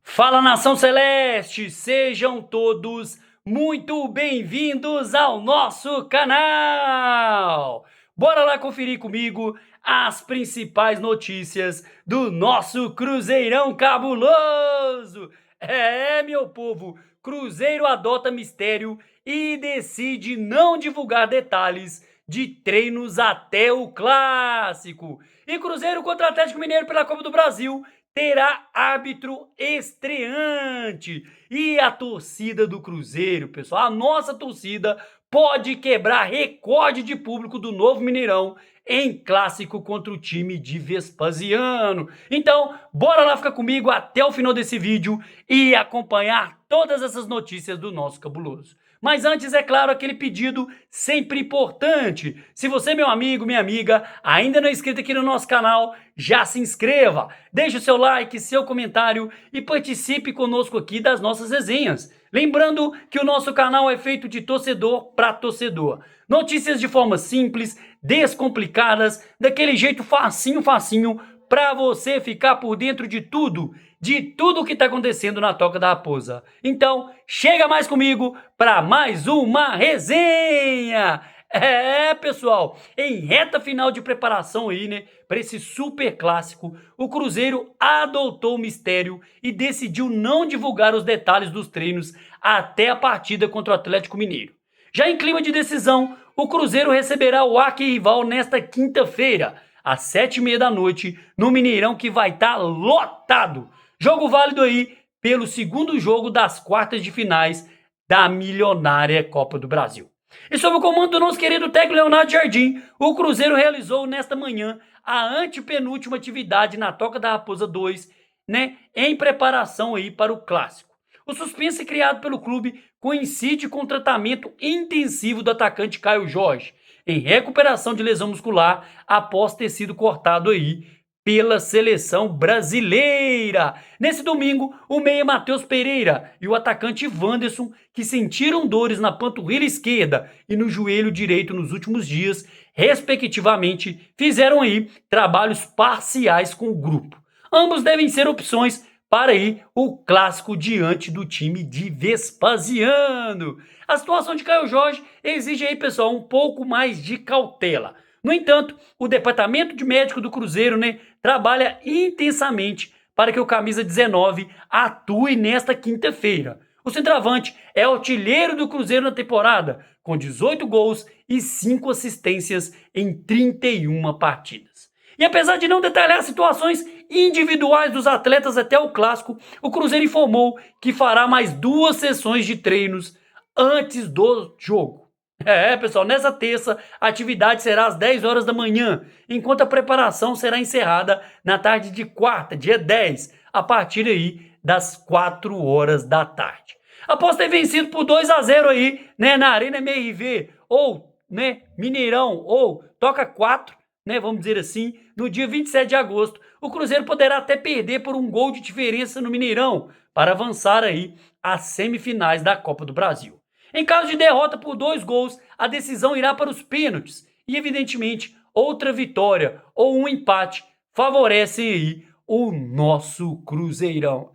Fala, nação celeste, sejam todos muito bem-vindos ao nosso canal. Bora lá conferir comigo as principais notícias do nosso Cruzeirão cabuloso. Meu povo, Cruzeiro adota mistério e decide não divulgar detalhes de treinos até o clássico. E Cruzeiro contra Atlético Mineiro pela Copa do Brasil terá árbitro estreante. E a torcida do Cruzeiro, pessoal, a nossa torcida pode quebrar recorde de público do novo Mineirão em clássico contra o time de Vespasiano. Então, bora lá ficar comigo até o final desse vídeo e acompanhar todas essas notícias do nosso cabuloso. Mas antes, é claro, aquele pedido sempre importante. Se você, meu amigo, minha amiga, ainda não é inscrito aqui no nosso canal, já se inscreva, deixe o seu like, seu comentário e participe conosco aqui das nossas resenhas. Lembrando que o nosso canal é feito de torcedor para torcedor. Notícias de forma simples, descomplicadas, daquele jeito facinho, para você ficar por dentro de tudo que está acontecendo na Toca da Raposa. Então, chega mais comigo para mais uma resenha. Pessoal, em reta final de preparação aí, né, para esse super clássico, o Cruzeiro adotou o mistério e decidiu não divulgar os detalhes dos treinos até a partida contra o Atlético Mineiro. Já em clima de decisão, o Cruzeiro receberá o arquirrival nesta quinta-feira, às 7h30 da noite, no Mineirão, que vai estar lotado. Jogo válido aí pelo segundo jogo das quartas de finais da milionária Copa do Brasil. E sob o comando do nosso querido técnico Leonardo Jardim, o Cruzeiro realizou nesta manhã a antepenúltima atividade na Toca da Raposa 2, né, em preparação aí para o clássico. O suspense criado pelo clube coincide com o tratamento intensivo do atacante Caio Jorge, em recuperação de lesão muscular após ter sido cortado aí pela seleção brasileira. Nesse domingo, o meia Matheus Pereira e o atacante Wanderson, que sentiram dores na panturrilha esquerda e no joelho direito nos últimos dias, respectivamente, fizeram aí trabalhos parciais com o grupo. Ambos devem ser opções para aí o clássico diante do time de Vespasiano. A situação de Caio Jorge exige aí, pessoal, um pouco mais de cautela. No entanto, o departamento de médico do Cruzeiro, né, trabalha intensamente para que o camisa 19 atue nesta quinta-feira. O centroavante é artilheiro do Cruzeiro na temporada, com 18 gols e 5 assistências em 31 partidas. E apesar de não detalhar situações individuais dos atletas até o clássico, o Cruzeiro informou que fará mais 2 sessões de treinos antes do jogo. Pessoal, nessa terça a atividade será às 10 horas da manhã, enquanto a preparação será encerrada na tarde de quarta, dia 10, a partir aí das 4 horas da tarde. Após ter vencido por 2-0 aí, né, na Arena MRV, ou, né, Mineirão, ou Toca 4, né, vamos dizer assim, no dia 27 de agosto, o Cruzeiro poderá até perder por um gol de diferença no Mineirão, para avançar aí às semifinais da Copa do Brasil. Em caso de derrota por 2 gols, a decisão irá para os pênaltis e, evidentemente, outra vitória ou um empate favorecem aí o nosso Cruzeirão.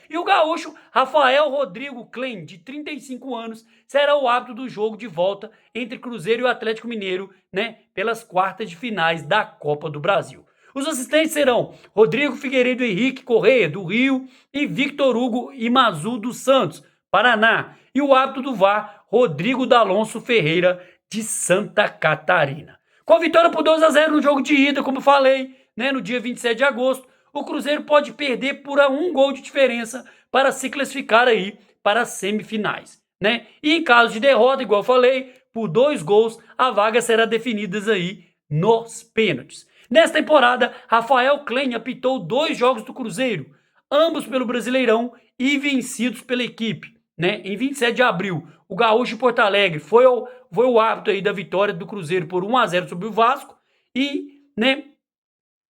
E o gaúcho Rafael Rodrigo Klein, de 35 anos, será o árbitro do jogo de volta entre Cruzeiro e o Atlético Mineiro, né, pelas quartas de finais da Copa do Brasil. Os assistentes serão Rodrigo Figueiredo Henrique Correia, do Rio, e Victor Hugo Imazu dos Santos, Paraná, e o árbitro do VAR, Rodrigo D'Alonso Ferreira, de Santa Catarina. Com a vitória por 2-0 no jogo de ida, como falei, né, no dia 27 de agosto, o Cruzeiro pode perder por 1 gol de diferença para se classificar aí para as semifinais, né? E em caso de derrota, igual eu falei, por 2 gols, a vaga será definida aí nos pênaltis. Nesta temporada, Rafael Klein apitou 2 jogos do Cruzeiro, ambos pelo Brasileirão e vencidos pela equipe. Né? Em 27 de abril, o gaúcho Porto Alegre foi o árbitro aí da vitória do Cruzeiro por 1-0 sobre o Vasco e, né,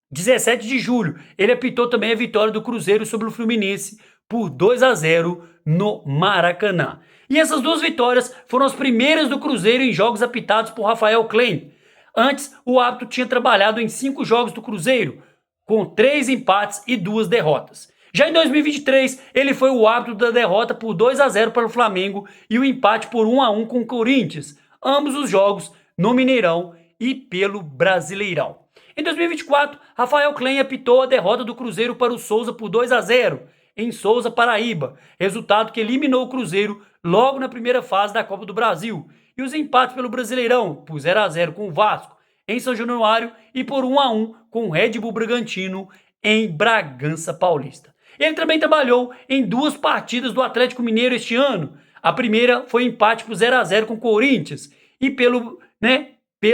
17 de julho, ele apitou também a vitória do Cruzeiro sobre o Fluminense por 2-0 no Maracanã. E essas 2 vitórias foram as primeiras do Cruzeiro em jogos apitados por Rafael Klein. Antes, o árbitro tinha trabalhado em 5 jogos do Cruzeiro, com 3 empates e 2 derrotas. Já em 2023, ele foi o árbitro da derrota por 2-0 para o Flamengo e o empate por 1-1 com o Corinthians, ambos os jogos no Mineirão e pelo Brasileirão. Em 2024, Rafael Klein apitou a derrota do Cruzeiro para o Souza por 2-0 em Souza, Paraíba, resultado que eliminou o Cruzeiro logo na primeira fase da Copa do Brasil, e os empates pelo Brasileirão por 0-0 com o Vasco em São Januário e por 1-1 com o Red Bull Bragantino em Bragança Paulista. Ele também trabalhou em 2 partidas do Atlético Mineiro este ano. A primeira foi empate por 0-0 com o Corinthians e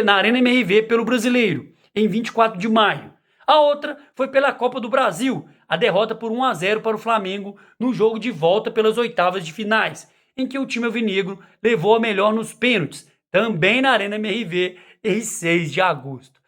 na Arena MRV pelo Brasileiro, em 24 de maio. A outra foi pela Copa do Brasil, a derrota por 1-0 para o Flamengo no jogo de volta pelas oitavas de finais, em que o time alvinegro levou a melhor nos pênaltis, também na Arena MRV, em 6 de agosto.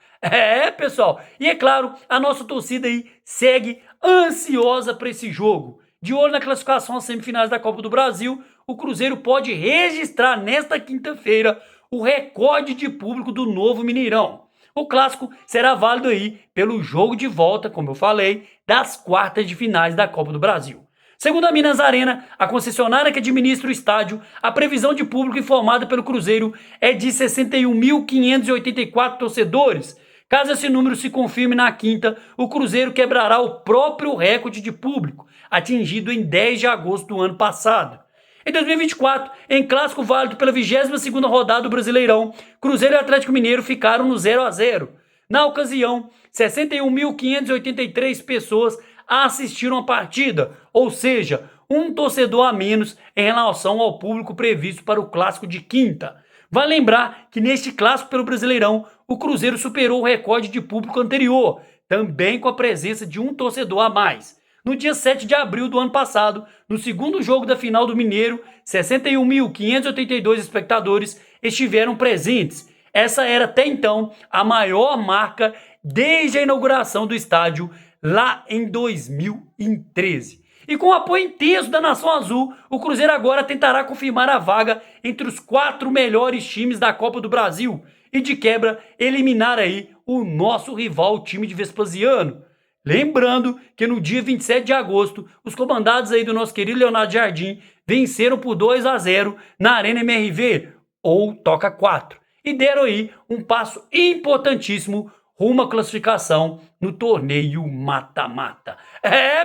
Pessoal, e é claro, a nossa torcida aí segue ansiosa para esse jogo. De olho na classificação às semifinais da Copa do Brasil, o Cruzeiro pode registrar nesta quinta-feira o recorde de público do novo Mineirão. O clássico será válido aí pelo jogo de volta, como eu falei, das quartas de finais da Copa do Brasil. Segundo a Minas Arena, a concessionária que administra o estádio, a previsão de público informada pelo Cruzeiro é de 61.584 torcedores. Caso esse número se confirme na quinta, o Cruzeiro quebrará o próprio recorde de público, atingido em 10 de agosto do ano passado. Em 2024, em clássico válido pela 22ª rodada do Brasileirão, Cruzeiro e Atlético Mineiro ficaram no 0-0. Na ocasião, 61.583 pessoas assistiram a partida, ou seja, um torcedor a menos em relação ao público previsto para o clássico de quinta. Vale lembrar que neste clássico pelo Brasileirão, o Cruzeiro superou o recorde de público anterior, também com a presença de um torcedor a mais. No dia 7 de abril do ano passado, no segundo jogo da final do Mineiro, 61.582 espectadores estiveram presentes. Essa era até então a maior marca desde a inauguração do estádio lá em 2013. E com o apoio intenso da Nação Azul, o Cruzeiro agora tentará confirmar a vaga entre os 4 melhores times da Copa do Brasil e de quebra eliminar aí o nosso rival, o time de Vespasiano. Lembrando que no dia 27 de agosto, os comandados aí do nosso querido Leonardo Jardim venceram por 2-0 na Arena MRV, ou Toca 4, e deram aí um passo importantíssimo rumo à classificação no torneio mata-mata.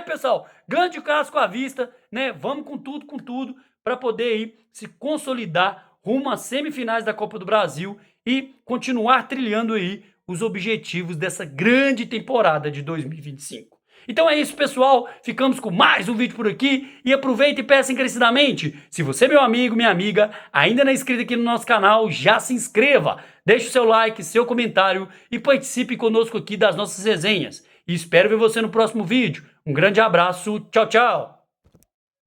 Pessoal, grande clássico à vista, né? Vamos com tudo, para poder aí se consolidar rumo às semifinais da Copa do Brasil e continuar trilhando aí os objetivos dessa grande temporada de 2025. Então é isso, pessoal. Ficamos com mais um vídeo por aqui e aproveita e peça encarecidamente. Se você, meu amigo, minha amiga, ainda não é inscrito aqui no nosso canal, já se inscreva. Deixe o seu like, seu comentário e participe conosco aqui das nossas resenhas. E espero ver você no próximo vídeo. Um grande abraço. Tchau, tchau.